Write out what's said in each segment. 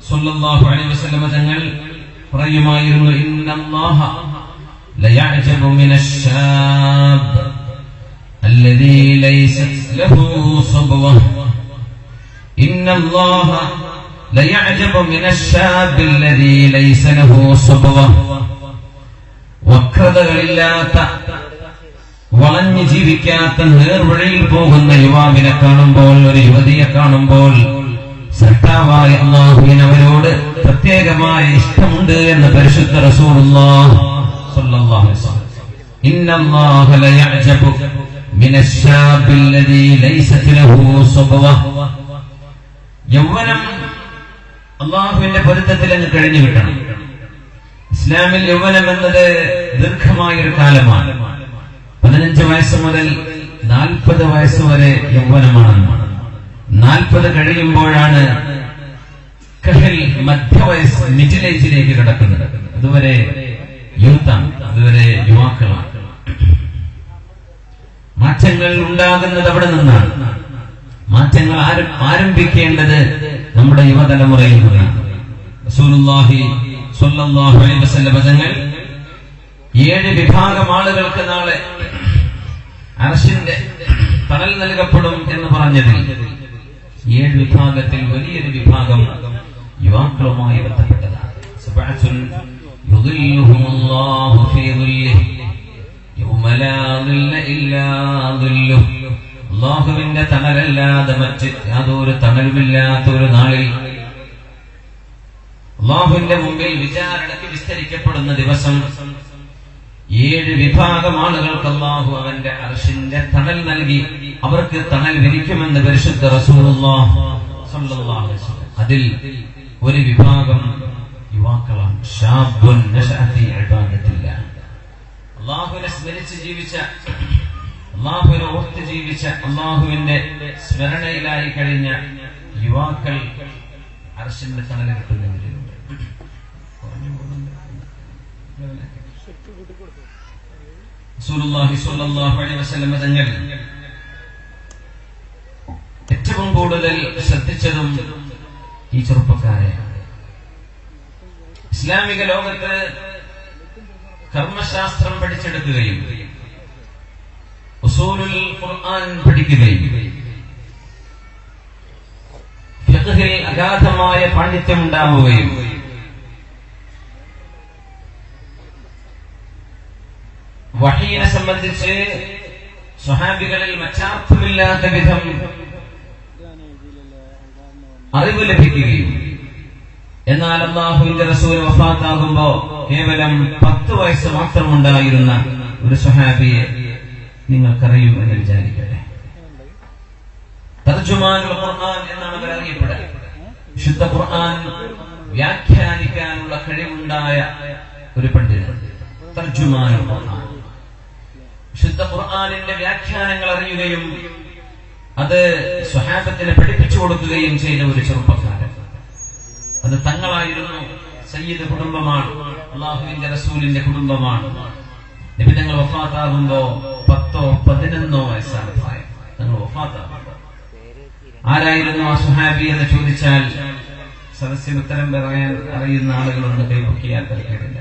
സ്വല്ലല്ലാഹു അലൈഹി വസല്ലം തങ്ങൾ പറയുമായിരുന്നു, ഇന്നല്ലാഹ ലയഅജബു മിനശ്ശാബ് അല്ലദീ ലൈസത് ലഹു സുബ്വ. ഇന്നല്ലാഹ ലയഅജബു മിനശ്ശാബ് അല്ലദീ ലൈസ ലഹു സുബ്വ. വക്രതകളില്ലാത്ത, വളഞ്ഞു ജീവിക്കാത്ത, നേർവഴിയിൽ പോകുന്ന യുവാവിനെ കാണുമ്പോൾ, ഒരു യുവതിയെ കാണുമ്പോൾ സൃഷ്ടാവായ അല്ലാഹുവിന് അവരോട് പ്രത്യേകമായ ഇഷ്ടമുണ്ട് എന്ന് പരിശുദ്ധ റസൂലുള്ളാഹി സ്വല്ലല്ലാഹു അലൈഹി വസല്ലം. ഇന്നല്ലാഹ ലയഅജബു മിനശ്ശാബി അല്ലദീ ലൈസത് ലഹു സുബ്വ. യൗവനം അല്ലാഹുവിന്റെ പൊരുത്തത്തിൽ അങ്ങ് കഴിഞ്ഞു കിട്ടണം. ഇസ്ലാമിൽ യൗവനം എന്നത് ദീർഘമായൊരു കാലമാണ്. 15 വയസ്സ് മുതൽ 40 വയസ്സ് വരെ യൗവനമാണെന്ന്. 40 കഴിയുമ്പോഴാണ് കഹൽ, മധ്യവയസ്സ്, മിഡിൽ ഏജിലേക്ക് കിടക്കുന്നത്. അതുവരെ യൂത്താണ്, അതുവരെ യുവാക്കളാണ്. മാറ്റങ്ങൾ ഉണ്ടാകുന്നത് അവിടെ നിന്നാണ്. മാറ്റങ്ങൾ ആരംഭിക്കേണ്ടത് നമ്മുടെ യുവതലമുറയിൽ നിന്നാണ്. റസൂലുള്ളാഹി സ്വല്ലല്ലാഹു അലൈഹി വസല്ലം തങ്ങൾ 7 വിഭാഗം ആളുകൾക്ക് നാളെ അർശിന്റെ തണൽ നൽകപ്പെടും എന്ന് പറഞ്ഞതിൽ 7 വിഭാഗത്തിൽ വലിയൊരു വിഭാഗം യുവാക്കളുമായി ബന്ധപ്പെട്ടതാണ്. സബഅത്തുൻ യുദില്ലുഹുമുല്ലാഹു ഫീ ദില്ലിഹി യൗമ ലാ ദില്ല ഇല്ലാ ദില്ലുഹു. അല്ലാഹുവിന്റെ തണലല്ലാതെ മറ്റ് യാതൊരു തണലുമില്ലാത്ത ഒരു നാളിൽ അല്ലാഹുവിന്റെ മുമ്പിൽ വിചാരണയ്ക്ക് വിസ്തരിക്കപ്പെടുന്ന ദിവസം 7 വിഭാഗം ആളുകൾക്ക് അല്ലാഹു അവന്റെ അർശിന്റെ തണൽ നൽകി അവർക്ക് തണൽ വിരിക്കുമെന്ന് പരിശുദ്ധ റസൂലുള്ളാഹി സ്വല്ലല്ലാഹു അലൈഹി വസല്ലം. അതിൽ ഒരു വിഭാഗം യുവാക്കളാണ്. ശാബുൻ നശഅ ഫീ ഇബാദത്തില്ലാഹ്. അല്ലാഹുവിനെ സ്മരിച്ച് ജീവിച്ച, അല്ലാഹുവിനെ ഓർത്ത് ജീവിച്ച, അല്ലാഹുവിന്റെ സ്മരണയിലായി കഴിഞ്ഞ യുവാക്കൾ അർശിന്റെ തണൽ കിട്ടുന്നവരുണ്ട്. റസൂലുള്ളാഹി സ്വല്ലല്ലാഹു അലൈഹി വസല്ലം തങ്ങൾ ഏറ്റവും കൂടുതൽ ശ്രദ്ധിച്ചതും ഈ ചെറുപ്പക്കാരെയാണ്. ഇസ്ലാമിക ലോകത്ത് കർമ്മശാസ്ത്രം പഠിച്ചെടുക്കുകയും ഉസൂലുൽ ഖുർആൻ പഠിക്കുകയും ഫിഖ്ഹിൽ അഗാധമായ പാണ്ഡിത്യം ഉണ്ടാവുകയും വഹീനെ സംബന്ധിച്ച് സ്വഹാബികളിൽ മറ്റാർക്കുമില്ലാത്ത വിധം അറിവ് ലഭിക്കുകയും, എന്നാൽ അല്ലാഹുവിന്റെ റസൂൽ വഫാത്താകുമ്പോ കേവലം 10 വയസ്സ് മാത്രമുണ്ടായിരുന്ന ഒരു സ്വഹാബിയെ നിങ്ങൾക്കറിയും എന്ന് വിചാരിക്കട്ടെ. തർജുമാനുൽ ഖുർആൻ എന്നാണ് അവർ അറിയപ്പെടുക. വിശുദ്ധ ഖുർആൻ വ്യാഖ്യാനിക്കാനുള്ള കഴിവുണ്ടായ ഒരു പണ്ഡിതൻ. തർജുമാനുൽ ഖുർആൻ, വിശുദ്ധ ഖുർആനിന്റെ വ്യാഖ്യാനങ്ങൾ അറിയുകയും അത് സ്വഹാബത്തിന് പഠിപ്പിച്ചു കൊടുക്കുകയും ചെയ്ത ഒരു ചെറുപ്പക്കാരൻ. അത് തങ്ങളായിരുന്നു. സയ്യിദ് കുടുംബമാണ്, അല്ലാഹുവിന്റെ റസൂലിന്റെ കുടുംബമാണ്. നബി തങ്ങൾ വഫാത്താകുമ്പോ 10-11 വയസ്സാണ് പ്രായം. തങ്ങൾ വഫാത്താകുമ്പോ ആരായിരുന്നു ആ സ്വഹാബി എന്ന് ചോദിച്ചാൽ സദസ്സിൽ ഉത്തരം പറയാൻ അറിയുന്ന ആളുകളൊന്ന് കൈപൊക്കിയാൽ തരക്കേടില്ല.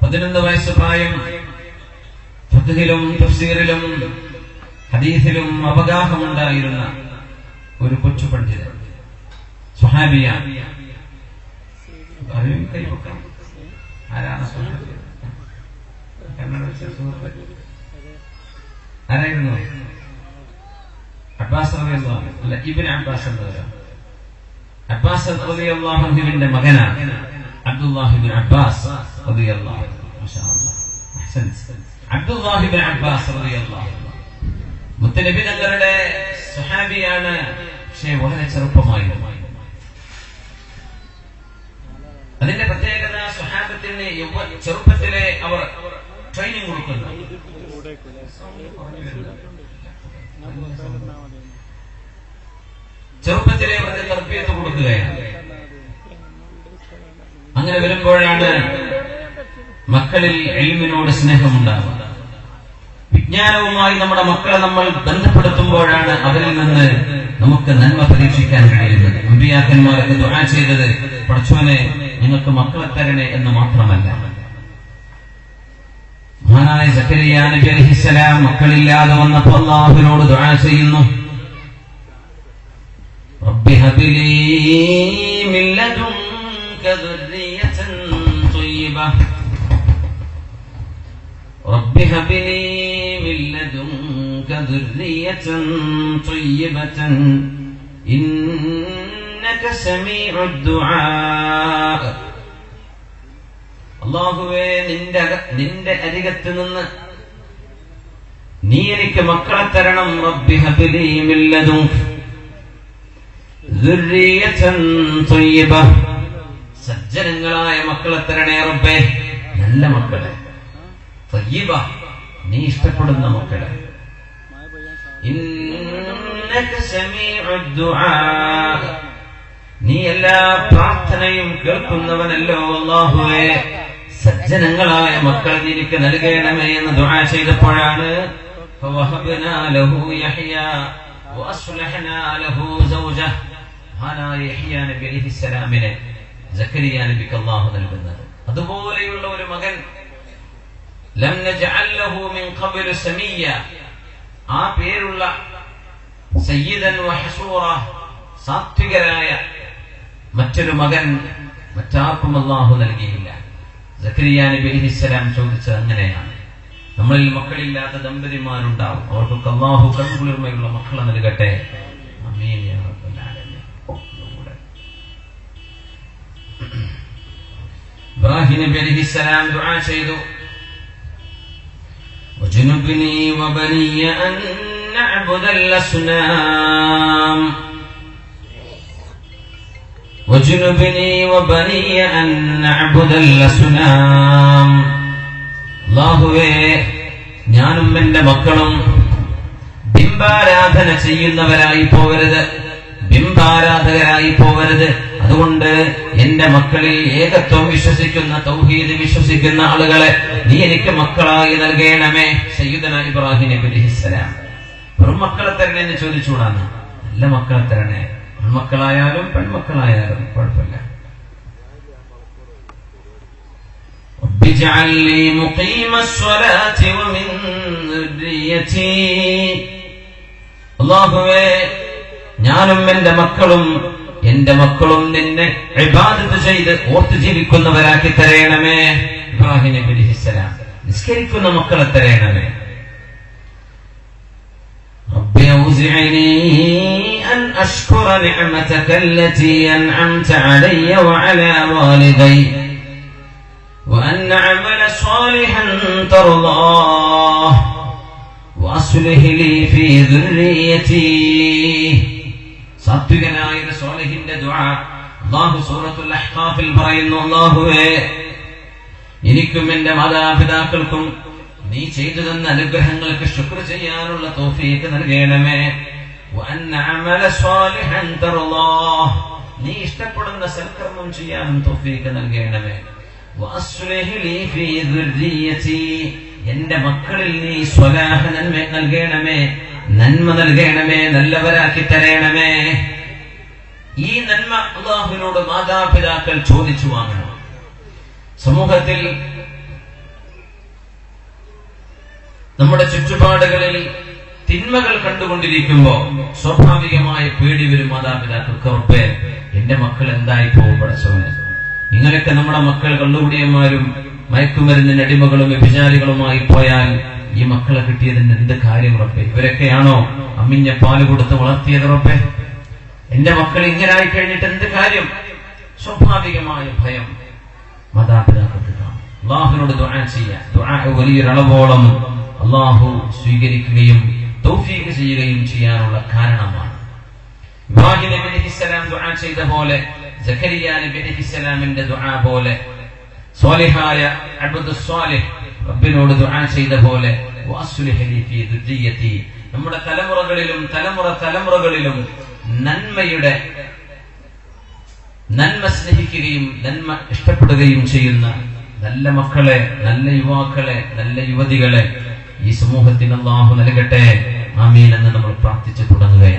11 വയസ്സ് പ്രായം. ഫഖ്ഹിലും തഫ്സീറിലും ഹദീസിലും അവഗാഹമുണ്ടായിരുന്ന ഒരു കൊച്ചു പണ്ഡിതൻ, സ്വഹാബിയാണ്. ആരാണ് സ്വഹാബി? ആരായിരുന്നു? അബ്ബാസ് റളിയല്ലാഹു അൻഹു, അല്ല, ഇബ്നു അബ്ബാസ് എന്നവരാണ്. അബ്ബാസ് റളിയല്ലാഹു അൻഹുവിന്റെ മകനാണ് അബ്ദുല്ലാഹി ഇബ്നു അബ്ബാസ് റളിയല്ലാഹു അൻഹു. മാഷാ അല്ലാഹ്, അഹ്സൻത്. അബ്ദുല്ലാഹി ഇബ്നു അബ്ബാസ് റളിയല്ലാഹു അൻഹു മുത്തനബി തങ്ങളുടെ സ്വഹാബിയാണ്. പക്ഷേ വളരെ ചെറുപ്പമായിരുന്നു. അതിന്റെ പ്രത്യേകത സ്വഹാബത്തിന് ചെറുപ്പത്തിലെ അവർ ട്രെയിനിങ് കൊടുക്കുന്നു. ചെറുപ്പത്തിലെ അവർക്ക് തർബിയത്ത് കൊടുക്കുകയാണ്. അങ്ങനെ വരുമ്പോഴാണ് മക്കളിൽ ഇൽമിനോട് സ്നേഹമുണ്ടാവുക. വിജ്ഞാനവുമായി നമ്മുടെ മക്കളെ നമ്മൾ ബന്ധപ്പെടുത്തുമ്പോഴാണ് അവരിൽ നിന്ന് നമുക്ക് നന്മ പരീക്ഷിക്കാൻ കഴിയുന്നത്. അമ്പിയാക്കന്മാരൊക്കെ ദുആ ചെയ്തത് പടച്ചോനെ നിങ്ങൾക്ക് മക്കളെ തരണേ എന്ന് മാത്രമല്ല. മഹാനായ സക്കരിയ നബി അലൈഹിസ്സലാം മക്കളില്ലാതെ വന്നപ്പോൾ അല്ലാഹുവിനോട് ദുആ ചെയ്യുന്നു, റബ്ബി ഹബ്ലി മിൻ ലദുൻക ദുർരിയതൻ ത്വയ്യിബ റബ്ബി ഹബ്ലി മിൻ ലദുൻക ദുർരിയതൻ ത്വയ്യിബതൻ ഇന്നക സമീഉദ് ദുആ. അല്ലാഹുവേ, നിന്റെ അരികത്ത് നിന്ന് നീ എനിക്ക് മക്കളെ തരണം. റബ്ബി ഹബ്ലി മിൻ ലദുൻക ദുർരിയതൻ ത്വയ്യിബ, സജ്ജനങ്ങളായ മക്കളെ തരണേ റബ്ബേ, നല്ല മക്കളെ. ത്വയ്യിബ, നീ ഇഷ്ടപ്പെടുന്ന മക്കളെ. ഇന്നക സമീഉദ് ദുആ, നീ എല്ലാ പ്രാർത്ഥനയും കേൾക്കുന്നവനല്ലോ അല്ലാഹുവേ, സജ്ജനങ്ങളായ മക്കൾ നിനക്ക് നൽകണമേ എന്ന് ദുആ ചെയ്തപ്പോഴാണ് ഫവഹബ്നാ ലഹു യഹ്യ വഅസ്ലഹനാ ലഹു സൗജഹ, മഹാനായ യഹ്യ നബി അലൈഹിസ്സലാമിനെ സക്കരിയ നബിക്ക് അല്ലാഹു നൽകുന്നത്. അതുപോലെയുള്ള ഒരു മകൻ, ലം നജഅൽ ലഹു മിൻ ഖബ്ലു സമീയ, ആ പേരുള്ള സയ്യിദൻ വഹസൂറ, സാത്വികരായ മറ്റൊരു മകൻ മറ്റാർക്കും അല്ലാഹു നൽകിയില്ല. സക്കരിയ നബി അലൈഹിസ്സലാം ചോദിച്ചത് അങ്ങനെയാണ്. നമ്മളിൽ മക്കളില്ലാത്ത ദമ്പതിമാരുണ്ടാവും, അവർക്കൊക്കെ അല്ലാഹു കൺകുളിർമയുള്ള മക്കളെ നൽകട്ടെ. ആമീൻ യാ റബ്ബൽ ആലമീൻ. ഇബ്രാഹിം നബി അലൈഹിസ്സലാം ദുആ ചെയ്തു, വജുനുബ്നി വബനിയ അൻ നഅ്ബുദൽ അസ്നാം വജുനുബ്നി വബനിയ അൻ നഅ്ബുദൽ അസ്നാം. അല്ലാഹുവേ, ഞാനും എന്റെ മക്കളും ബിംബാരാധന ചെയ്യുന്നവരായി പോകരുത്, ബിംബാരാധകരായി പോകരുത്. അതുകൊണ്ട് എന്റെ മക്കളിൽ ഏകത്വം വിശ്വസിക്കുന്ന, തൗഹീദ് വിശ്വസിക്കുന്ന ആളുകളെ നീ എനിക്ക് മക്കളായി നൽകണമേ. സയ്യിദന ഇബ്രാഹിം നബി അലൈഹിസ്സലാം വെറും മക്കളെ തരണേ എന്ന് ചോദിച്ചുകൂടാണ്, നല്ല മക്കളെ തരണേ. മക്കളായാലും പെൺമക്കളായാലും കുഴപ്പമില്ല. اجعل لي مقيم الصلاة ومن ذريتي. അല്ലാഹുവേ, ഞാനും എന്റെ മക്കളും നിന്നെ ഇബാദത്ത് ചെയ്ത് ഓർത്ത് ജീവിക്കുന്നവരാക്കി തരയണമേ. ഇബ്രാഹിം നബി അലൈഹിസ്സലാം നിസ്കരിക്കുന്ന മക്കളെ തരയണമേ. റബ്ബി ഔസിഅനി അൻ അഷ്കുറ നിഅമതക അല്ലതി അൻഅംത അലയ്യ വഅലാ വാലിദൈ وأن أعمل صالحا ترضاه وأصلح لي في ذريتي. സാത്വികനായ സ്വാലിഹിന്റെ ദുആ അല്ലാഹു സൂറത്തുൽ അഹ്ഖാഫിൽ പറയുന്നു, അല്ലാഹുവേ, എനിക്കും എന്റെ മാതാപിതാക്കൾക്കും നീ ചെയ്തു തന്ന അനുഗ്രഹങ്ങൾക്ക് ശുക്ർ ചെയ്യാനുള്ള തൗഫീഖ് നൽകണമേ. وأن أعمل صالحا ترضاه, നീ ഇഷ്ടപ്പെടുന്ന സൽക്കർമ്മം ചെയ്യാനും തൗഫീഖ് നൽകണമേ. എന്റെ മക്കളിൽ നീ സ്വലാഹ നന്മ നൽകണമേ, നന്മ നൽകണമേ, നല്ലവരാക്കി തരണമേ. ഈ നന്മ അല്ലാഹുവിനോട് മാതാപിതാക്കൾ ചോദിച്ചു വാങ്ങണം. സമൂഹത്തിൽ നമ്മുടെ ചുറ്റുപാടുകളിൽ തിന്മകൾ കണ്ടുകൊണ്ടിരിക്കുമ്പോ സ്വാഭാവികമായ പേടി വരും മാതാപിതാക്കൾക്ക്. റബ്ബേ, എന്റെ മക്കൾ എന്തായി പോകും പടച്ചവനെ. നിങ്ങളൊക്കെ നമ്മുടെ മക്കൾ കള്ളുകുടിയന്മാരും മയക്കുമരുന്നിന് അടിമകളും വ്യഭിചാരികളുമായി പോയാൽ ഈ മക്കളെ കിട്ടിയതിന് എന്ത് കാര്യം റബ്ബേ? ഇവരൊക്കെയാണോ അമ്മിഞ്ഞ പാല് കൊടുത്ത് വളർത്തിയത് റബ്ബേ? എന്റെ മക്കൾ ഇങ്ങനായി കഴിഞ്ഞിട്ട് എന്ത് കാര്യം? സ്വാഭാവികമായ ഭയം മാതാപിതാക്കൾക്ക് കാണും. അല്ലാഹുവിനോട് ദുആ ചെയ്യാൻ, ദുആ വലിയൊരളവോളം അല്ലാഹു സ്വീകരിക്കുകയും തൗഫീഖ് ചെയ്യുകയും ചെയ്യാനുള്ള കാരണമാണ്. ഇബ്രാഹിം നബി അലൈഹിസ്സലാം ദുആ ചെയ്ത പോലെ, സക്കരിയ നബി അലൈഹിസ്സലാമിന്റെ ദുആ പോലെ, സ്വാലിഹായ അബ്ദുസ് സ്വാലിഹ് റബ്ബിനോട് ദുആ ചെയ്ത പോലെ, വഅസ്ലിഹ് ലി ഫീ ദുർരിയതി, നമ്മുടെ തലമുറകളിലും നന്മ സ്നേഹിക്കുകയും നന്മ ഇഷ്ടപ്പെടുകയും ചെയ്യുന്ന നല്ല മക്കളെ, നല്ല യുവാക്കളെ, നല്ല യുവതികളെ ഈ സമൂഹത്തിന് അല്ലാഹു നൽകട്ടെ. ആമീൻ എന്ന് നമ്മൾ പ്രാർത്ഥിച്ചു തുടങ്ങുകയാണ്.